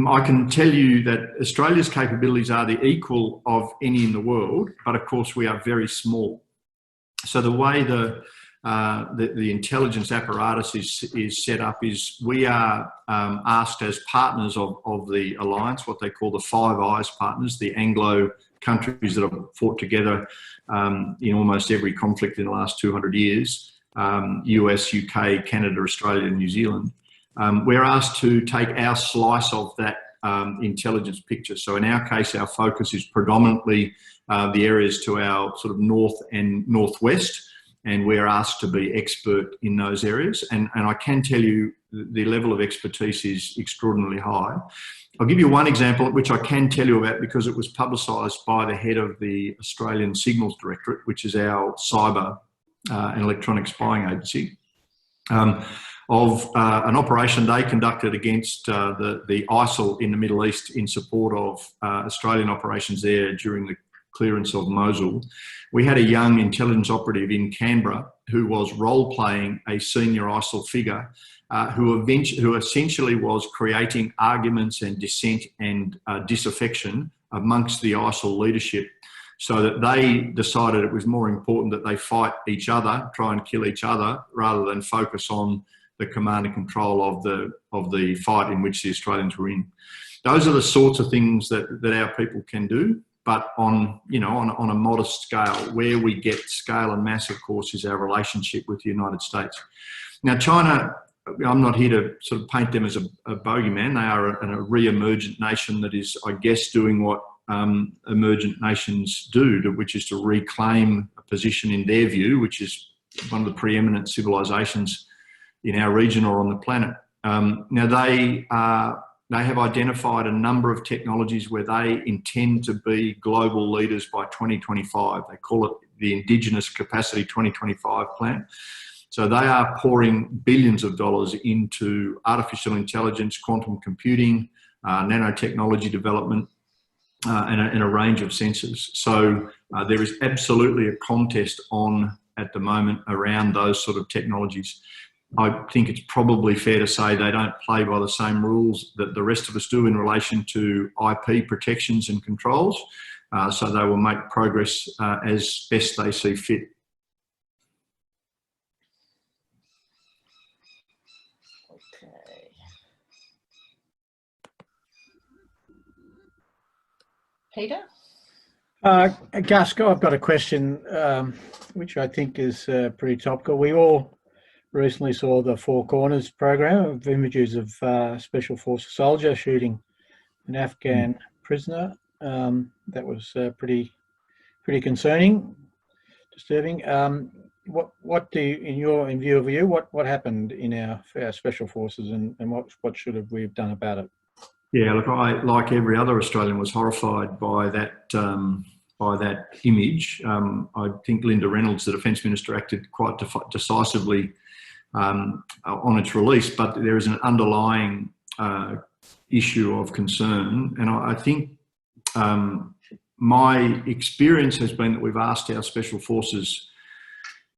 C: I can tell you that Australia's capabilities are the equal of any in the world, but of course we are very small. So the way the intelligence apparatus is set up is we are asked as partners of the alliance, what they call the Five Eyes partners, the Anglo countries that have fought together in almost every conflict in the last 200 years, US, UK, Canada, Australia and New Zealand. We're asked to take our slice of that intelligence picture. So in our case, our focus is predominantly the areas to our sort of north and northwest, and we're asked to be expert in those areas. And I can tell you the level of expertise is extraordinarily high. I'll give you one example, which I can tell you about because it was publicised by the head of the Australian Signals Directorate, which is our cyber and electronic spying agency, of an operation they conducted against the ISIL in the Middle East in support of Australian operations there during the clearance of Mosul. We had a young intelligence operative in Canberra who was role-playing a senior ISIL figure who essentially was creating arguments and dissent and disaffection amongst the ISIL leadership, so that they decided it was more important that they fight each other, try and kill each other, rather than focus on the command and control of the fight in which the Australians were in. Those are the sorts of things that our people can do, but on a modest scale. Where we get scale and mass, of course, is our relationship with the United States. Now, China, I'm not here to sort of paint them as a bogeyman. They are a re-emergent nation that is, I guess, doing what emergent nations do, which is to reclaim a position in their view, which is one of the preeminent civilizations in our region or on the planet. Now, they have identified a number of technologies where they intend to be global leaders by 2025. They call it the Indigenous Capacity 2025 plan. So they are pouring billions of dollars into artificial intelligence, quantum computing, nanotechnology development, and a range of sensors. So there is absolutely a contest on at the moment around those sort of technologies. I think it's probably fair to say they don't play by the same rules that the rest of us do in relation to IP protections and controls. So they will make progress as best they see fit.
A: Peter?
B: Gus, I've got a question which I think is pretty topical. We all recently saw the Four Corners program of images of Special Forces soldier shooting an Afghan prisoner. That was pretty concerning, disturbing. What do you, in view of you, what happened in our special forces, and what should have we have done about it?
C: Yeah, look, I, like every other Australian, was horrified by that image. I think Linda Reynolds, the Defence Minister, acted quite decisively on its release, but there is an underlying issue of concern, and I think my experience has been that we've asked our special forces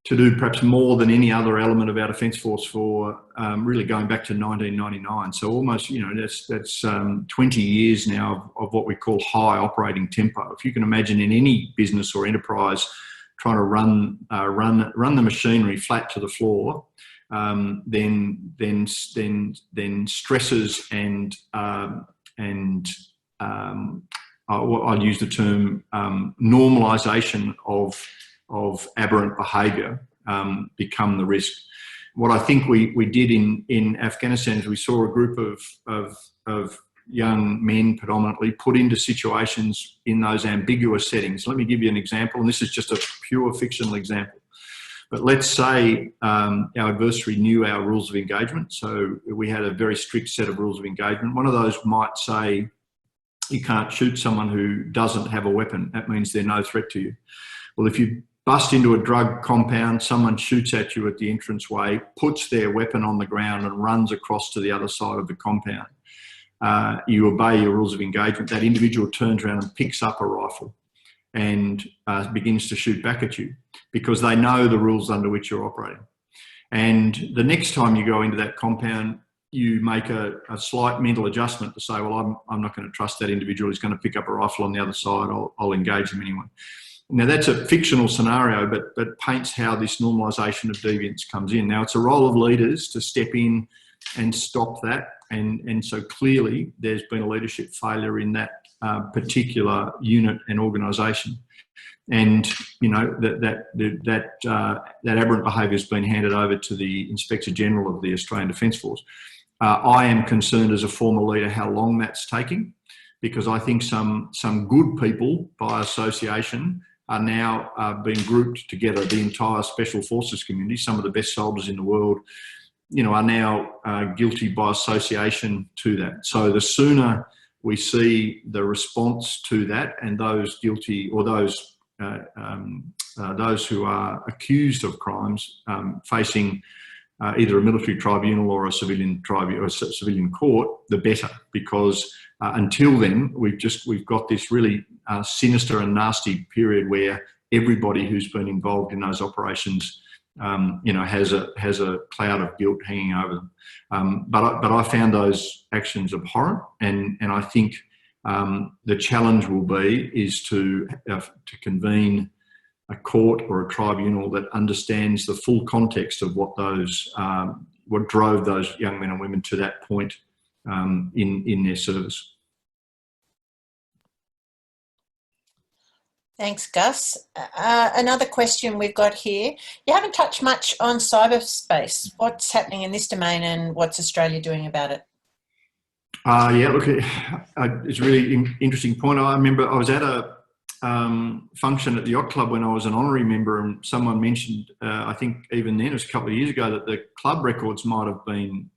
C: to do perhaps more than any other element of our Defence Force for really going back to 1999. So almost, you know, that's 20 years now of what we call high operating tempo. If you can imagine in any business or enterprise trying to run the machinery flat to the floor, then stresses and I'll use the term normalisation of aberrant behaviour become the risk. What I think we did in Afghanistan is we saw a group of young men predominantly put into situations in those ambiguous settings. Let me give you an example, and this is just a pure fictional example. But let's say our adversary knew our rules of engagement, so we had a very strict set of rules of engagement. One of those might say, you can't shoot someone who doesn't have a weapon. That means they're no threat to you. Well, if you bust into a drug compound, someone shoots at you at the entranceway, puts their weapon on the ground and runs across to the other side of the compound. You obey your rules of engagement. That individual turns around and picks up a rifle and begins to shoot back at you because they know the rules under which you're operating. And the next time you go into that compound, you make a slight mental adjustment to say, well, I'm not going to trust that individual. He's going to pick up a rifle on the other side. I'll engage him anyway. Now, that's a fictional scenario, but paints how this normalisation of deviance comes in. Now, it's a role of leaders to step in and stop that. And so clearly there's been a leadership failure in that particular unit and organisation. And, you know, that aberrant behaviour has been handed over to the Inspector General of the Australian Defence Force. I am concerned as a former leader how long that's taking, because I think some good people by association are now being grouped together. The entire Special Forces community, some of the best soldiers in the world, you know, are now guilty by association to that. So the sooner we see the response to that, and those guilty or those who are accused of crimes facing either a military tribunal or a civilian tribunal or a civilian court, the better, because until then we've got this really sinister and nasty period where everybody who's been involved in those operations, you know, has a cloud of guilt hanging over them. But I found those actions abhorrent, and I think the challenge will be is to convene a court or a tribunal that understands the full context of what drove those young men and women to that point in their service.
A: Thanks, Gus. Another question we've got here. You haven't touched much on cyberspace. What's happening in this domain and what's Australia doing about it?
C: Yeah, look, it's a really interesting point. I remember I was at a function at the Yacht Club when I was an honorary member, and someone mentioned, I think even then, it was a couple of years ago, that the club records might have been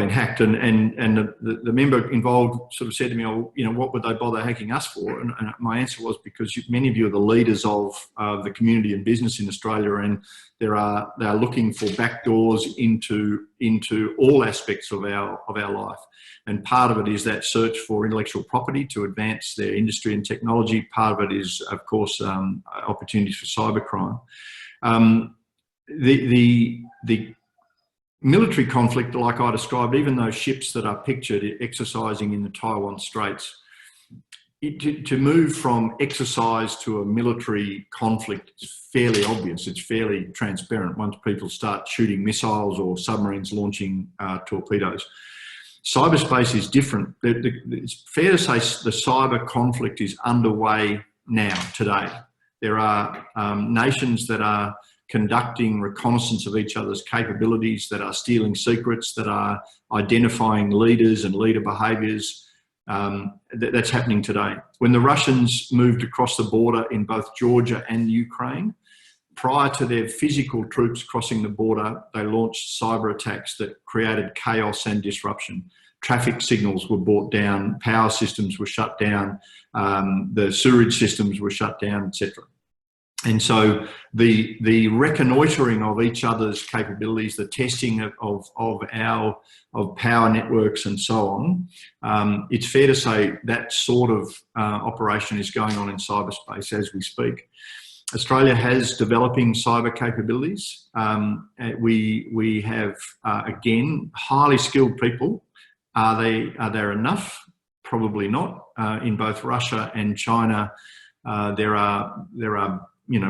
C: hacked, and the member involved sort of said to me, oh, you know, what would they bother hacking us for? And my answer was, because many of you are the leaders of the community and business in Australia, and they are looking for backdoors into all aspects of our life. And part of it is that search for intellectual property to advance their industry and technology. Part of it is, of course, opportunities for cybercrime. The military conflict, like I described, even those ships that are pictured exercising in the Taiwan Straits, to move from exercise to a military conflict is fairly obvious. It's fairly transparent once people start shooting missiles or submarines launching torpedoes. Cyberspace is different. It's fair to say the cyber conflict is underway now, today. There are nations that are conducting reconnaissance of each other's capabilities, that are stealing secrets, that are identifying leaders and leader behaviours. That's happening today. When the Russians moved across the border in both Georgia and Ukraine, prior to their physical troops crossing the border, they launched cyber attacks that created chaos and disruption. Traffic signals were brought down, power systems were shut down, the sewerage systems were shut down, etc. And so the reconnoitering of each other's capabilities, the testing of power networks and so on, it's fair to say that sort of operation is going on in cyberspace as we speak. Australia has developing cyber capabilities. We have, again, highly skilled people. Are there enough? Probably not. In both Russia and China, there are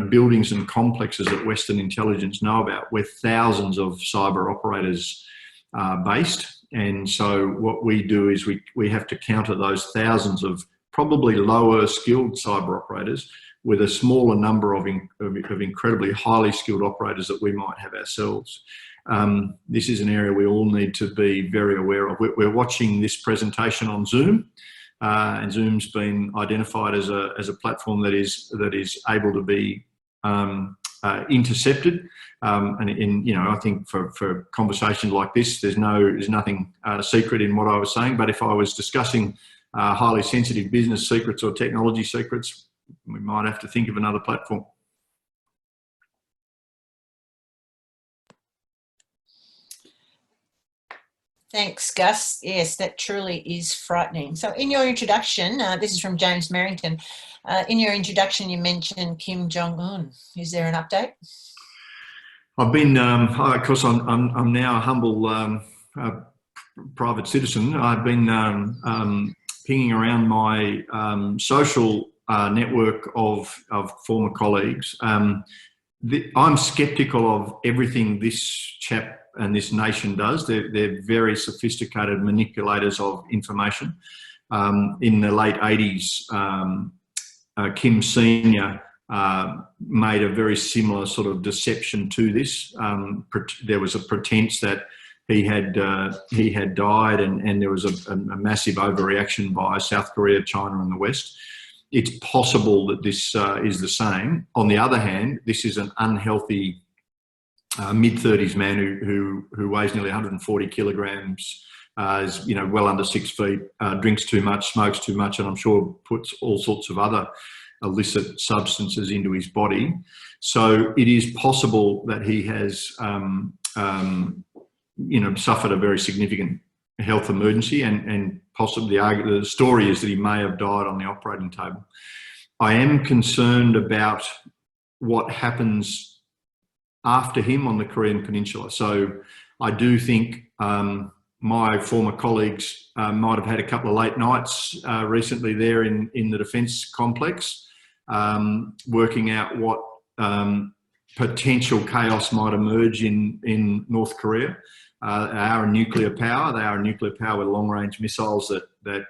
C: buildings and complexes that Western intelligence know about where thousands of cyber operators are based. And so what we do is we have to counter those thousands of probably lower skilled cyber operators with a smaller number of incredibly highly skilled operators that we might have ourselves. This is an area we all need to be very aware of. We're watching this presentation on Zoom, and Zoom's been identified as a platform that is able to be intercepted. I think for conversations like this, there's nothing secret in what I was saying. But if I was discussing highly sensitive business secrets or technology secrets, we might have to think of another platform.
A: Thanks, Gus. Yes, that truly is frightening. So in your introduction, this is from James Merrington, in your introduction you mentioned Kim Jong-un. Is there an update?
C: I've been, of course, I'm now a humble private citizen. I've been pinging around my social network of former colleagues. I'm sceptical of everything this chap and this nation does. They're very sophisticated manipulators of information. In the late 80s, Kim Senior made a very similar sort of deception to this. There was a pretense that he had died, and there was a massive overreaction by South Korea, China, and the West. It's possible that this is the same. On the other hand, this is an unhealthy mid-30s man who weighs nearly 140 kilograms, is well under 6 feet, drinks too much, smokes too much, and I'm sure puts all sorts of other illicit substances into his body. So it is possible that he has suffered a very significant health emergency, and possibly the story is that he may have died on the operating table. I am concerned about what happens after him on the Korean Peninsula. So I do think my former colleagues might have had a couple of late nights recently there in the defence complex, working out what potential chaos might emerge in North Korea. They are a nuclear power. They are a nuclear power with long-range missiles that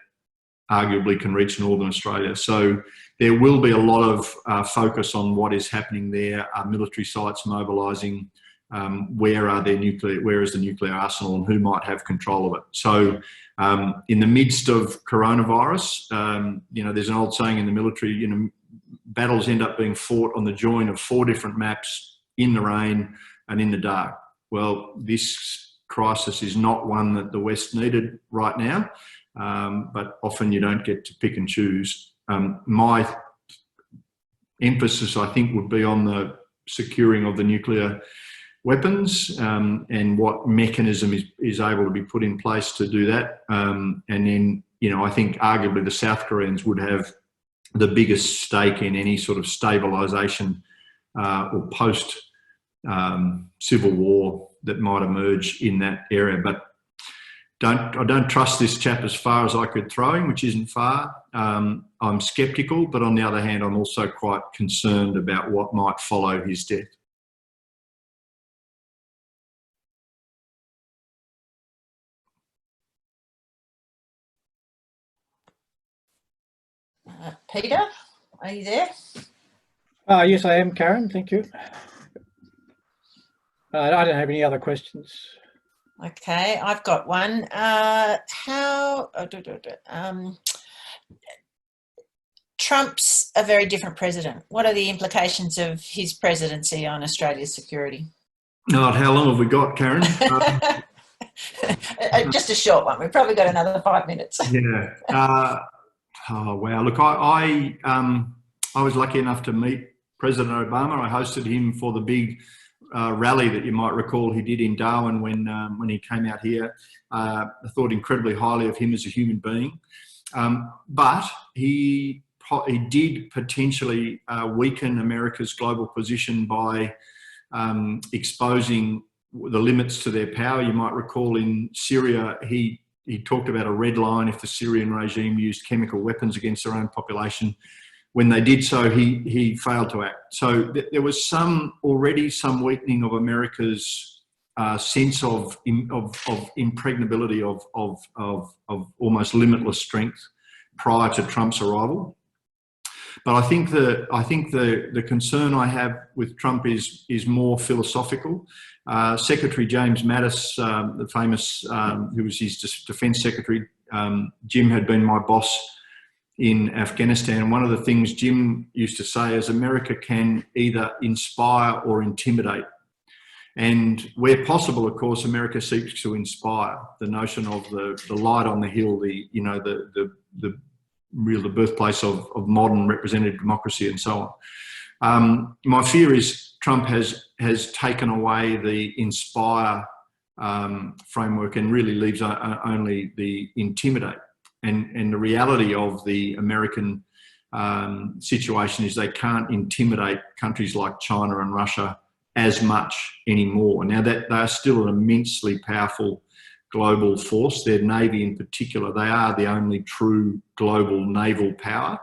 C: arguably can reach Northern Australia. So there will be a lot of focus on what is happening there. Are military sites mobilising? Where is the nuclear arsenal, and who might have control of it? So in the midst of coronavirus, there's an old saying in the military, battles end up being fought on the join of 4 different maps, in the rain and in the dark. Well, this crisis is not one that the West needed right now, but often you don't get to pick and choose. My emphasis, I think, would be on the securing of the nuclear weapons, and what mechanism is able to be put in place to do that. And then, I think arguably the South Koreans would have the biggest stake in any sort of stabilisation or post civil war that might emerge in that area. But I don't trust this chap as far as I could throw him, which isn't far. I'm sceptical, but on the other hand, I'm also quite concerned about what might follow his death.
A: Peter, are you there?
B: Yes, I am, Karen. Thank you. I don't have any other questions.
A: Okay, I've got one. Trump's a very different president. What are the implications of his presidency on Australia's security?
C: Oh, how long have we got, Curran?
A: Just a short one. We've probably got another 5 minutes.
C: Yeah. Oh wow! Look, I was lucky enough to meet President Obama. I hosted him for the big rally that you might recall he did in Darwin when he came out here. I thought incredibly highly of him as a human being, but he did potentially weaken America's global position by exposing the limits to their power. You might recall in Syria, he talked about a red line if the Syrian regime used chemical weapons against their own population. When they did so, he failed to act. So there was already some weakening of America's sense of impregnability, of almost limitless strength prior to Trump's arrival. But I think the concern I have with Trump is more philosophical. Secretary James Mattis, the famous, who was his defence secretary, Jim had been my boss in Afghanistan. One of the things Jim used to say is America can either inspire or intimidate. And where possible, of course, America seeks to inspire. The notion of the light on the hill, the birthplace of modern representative democracy and so on. My fear is Trump has taken away the inspire framework and really leaves only the intimidate. And the reality of the American situation is they can't intimidate countries like China and Russia as much anymore. Now that they are still an immensely powerful global force, their Navy in particular, they are the only true global naval power.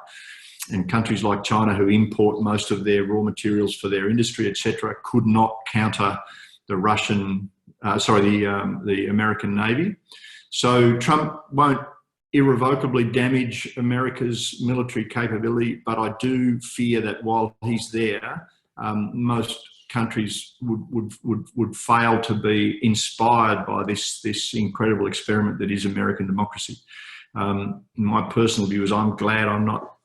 C: And countries like China, who import most of their raw materials for their industry, etc., could not counter the the American Navy. So Trump won't irrevocably damage America's military capability, but I do fear that while he's there, most countries would fail to be inspired by this incredible experiment that is American democracy. My personal view is I'm glad I'm not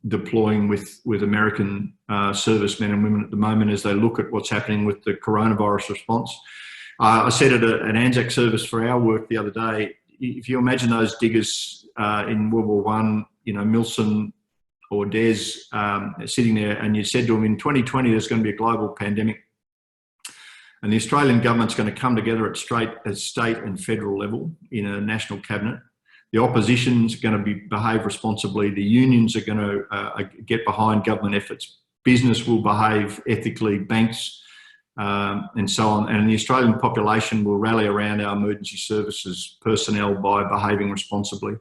C: deploying with American servicemen and women at the moment as they look at what's happening with the coronavirus response. I said at an ANZAC service for our work the other day, if you imagine those diggers in World War I, Milson or Des sitting there, and you said to them, in 2020 there's going to be a global pandemic and the Australian government's going to come together at state and federal level in a national cabinet. The opposition's going to behave responsibly. The unions are going to get behind government efforts. Business will behave ethically, banks and so on. And the Australian population will rally around our emergency services personnel by behaving responsibly.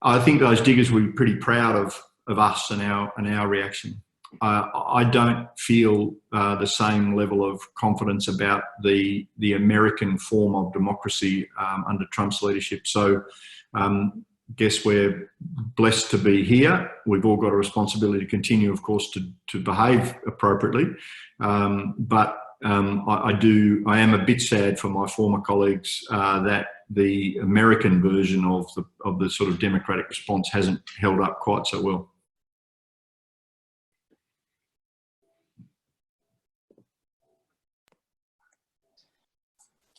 C: I think those diggers will be pretty proud of us and our reaction. I don't feel the same level of confidence about the American form of democracy under Trump's leadership. So guess we're blessed to be here. We've all got a responsibility to continue, of course, to behave appropriately. But I am a bit sad for my former colleagues that the American version of the sort of democratic response hasn't held up quite so well.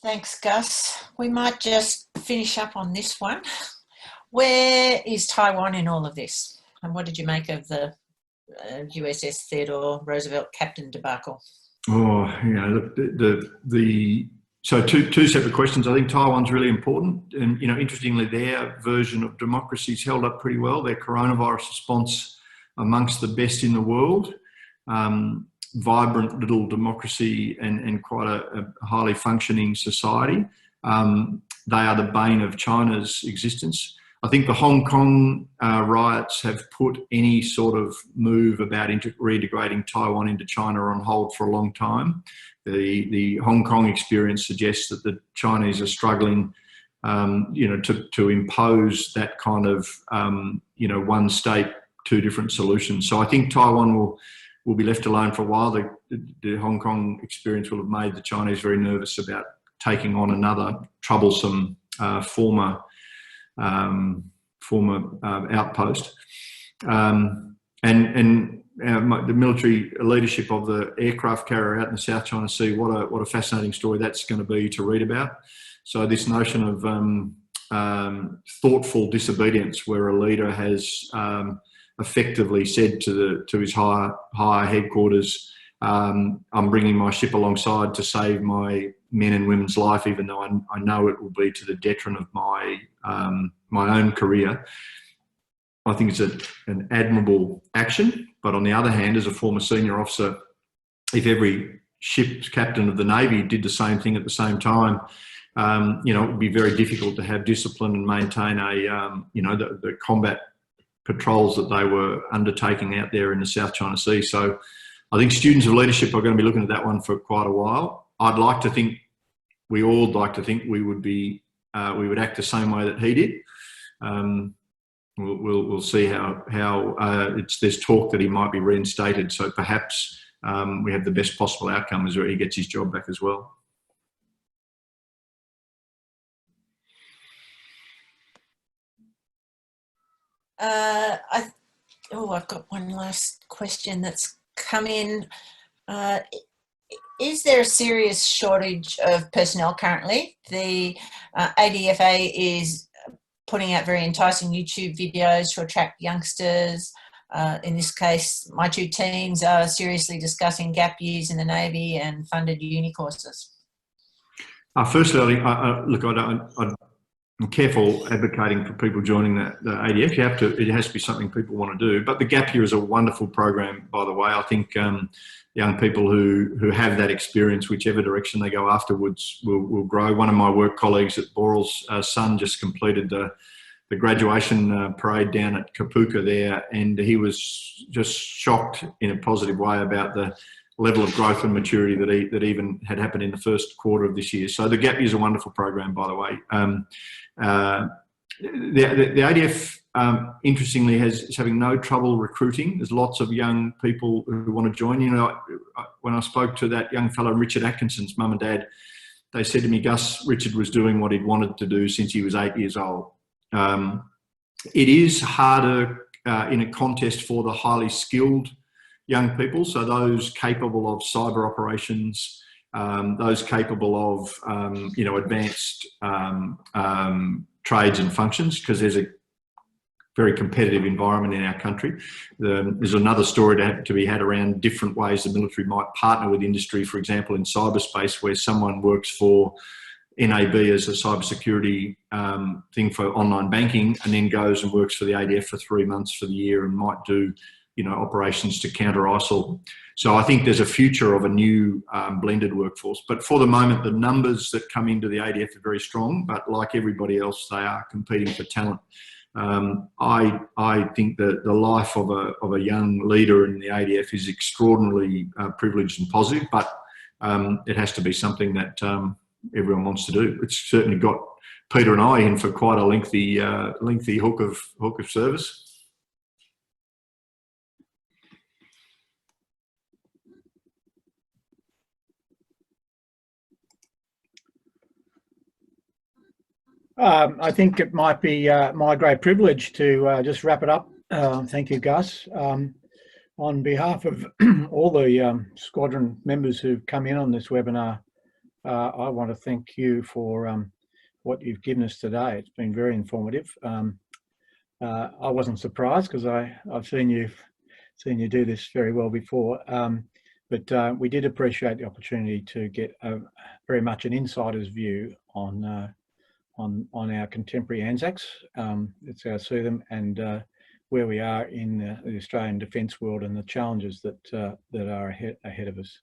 A: Thanks, Gus. We might just finish up on this one. Where is Taiwan in all of this? And what did you make of the USS Theodore Roosevelt captain debacle?
C: Oh, look, so two separate questions. I think Taiwan's really important, and interestingly, their version of democracy's held up pretty well. Their coronavirus response amongst the best in the world. Vibrant little democracy and quite a highly functioning society. They are the bane of China's existence. I think the Hong Kong riots have put any sort of move about reintegrating Taiwan into China on hold for a long time. The Hong Kong experience suggests that the Chinese are struggling, to impose that kind of, one state, two different solutions. So I think Taiwan will will be left alone for a while. The Hong Kong experience will have made the Chinese very nervous about taking on another troublesome former outpost. The military leadership of the aircraft carrier out in the South China Sea, what a fascinating story that's going to be to read about. So this notion of thoughtful disobedience, where a leader has effectively said to his higher headquarters, I'm bringing my ship alongside to save my men and women's life, even though I know it will be to the detriment of my own career. I think it's an admirable action. But on the other hand, as a former senior officer, if every ship's captain of the Navy did the same thing at the same time, it would be very difficult to have discipline and maintain the combat patrols that they were undertaking out there in the South China Sea. So I think students of leadership are going to be looking at that one for quite a while. I'd like to think, we all like to think we would act the same way that he did. We'll see how there's talk that he might be reinstated. So perhaps we have the best possible outcome as he gets his job back as well.
A: I've got one last question that's come in. Is there a serious shortage of personnel currently? The ADFA is putting out very enticing YouTube videos to attract youngsters. In this case, my two teams are seriously discussing gap years in the Navy and funded uni courses.
C: Firstly, I'm careful advocating for people joining the ADF. It has to be something people want to do. But the gap year is a wonderful program, by the way. I think young people who have that experience, whichever direction they go afterwards, will grow. One of my work colleagues at Boral's son just completed the graduation parade down at Kapuka there, and he was just shocked in a positive way about the level of growth and maturity that even had happened in the first quarter of this year. So the gap year is a wonderful program, by the way. The ADF, interestingly, is having no trouble recruiting. There's lots of young people who want to join. When I spoke to that young fellow, Richard Atkinson's mum and dad, they said to me, Gus, Richard was doing what he'd wanted to do since he was 8 years old. It is harder in a contest for the highly skilled young people, so those capable of cyber operations, those capable of advanced trades and functions, because there's a very competitive environment in our country. There's another story to be had around different ways the military might partner with industry, for example, in cyberspace, where someone works for NAB as a cybersecurity thing for online banking, and then goes and works for the ADF for 3 months for the year and might do operations to counter ISIL. So I think there's a future of a new blended workforce. But for the moment, the numbers that come into the ADF are very strong, but like everybody else, they are competing for talent. I think that the life of a young leader in the ADF is extraordinarily privileged and positive, but it has to be something that everyone wants to do. It's certainly got Peter and I in for quite a lengthy hook of service.
B: I think it might be my great privilege to just wrap it up. Thank you, Gus. On behalf of all the squadron members who've come in on this webinar, I want to thank you for what you've given us today. It's been very informative. I wasn't surprised because I've seen you do this very well before, but we did appreciate the opportunity to get very much an insider's view on our contemporary ANZACs. It's how I see them, and where we are in the Australian defence world and the challenges that are ahead of us.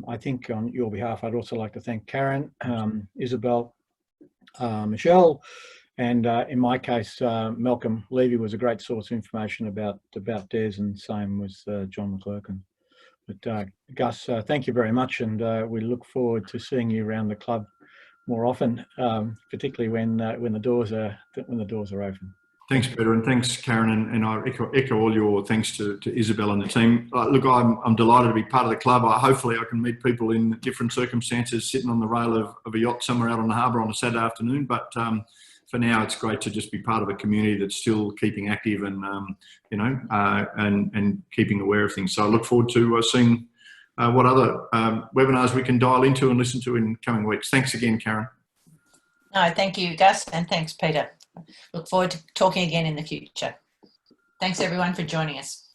B: I think on your behalf, I'd also like to thank Curran, Isabel, Michelle, and in my case, Malcolm Levy was a great source of information about Des, and same was John McLachlan. But Gus, thank you very much, and we look forward to seeing you around the club more often, particularly when the doors are open.
C: Thanks, Peter, and thanks, Karen, and I echo all your thanks to Isabel and the team. Look, I'm delighted to be part of the club. Hopefully I can meet people in different circumstances sitting on the rail of a yacht somewhere out on the harbour on a Saturday afternoon, but for now it's great to just be part of a community that's still keeping active and, and keeping aware of things. So I look forward to seeing what other webinars we can dial into and listen to in coming weeks. Thanks again, Karen.
A: No, thank you, Gus, and thanks, Peter. Look forward to talking again in the future. Thanks, everyone, for joining us.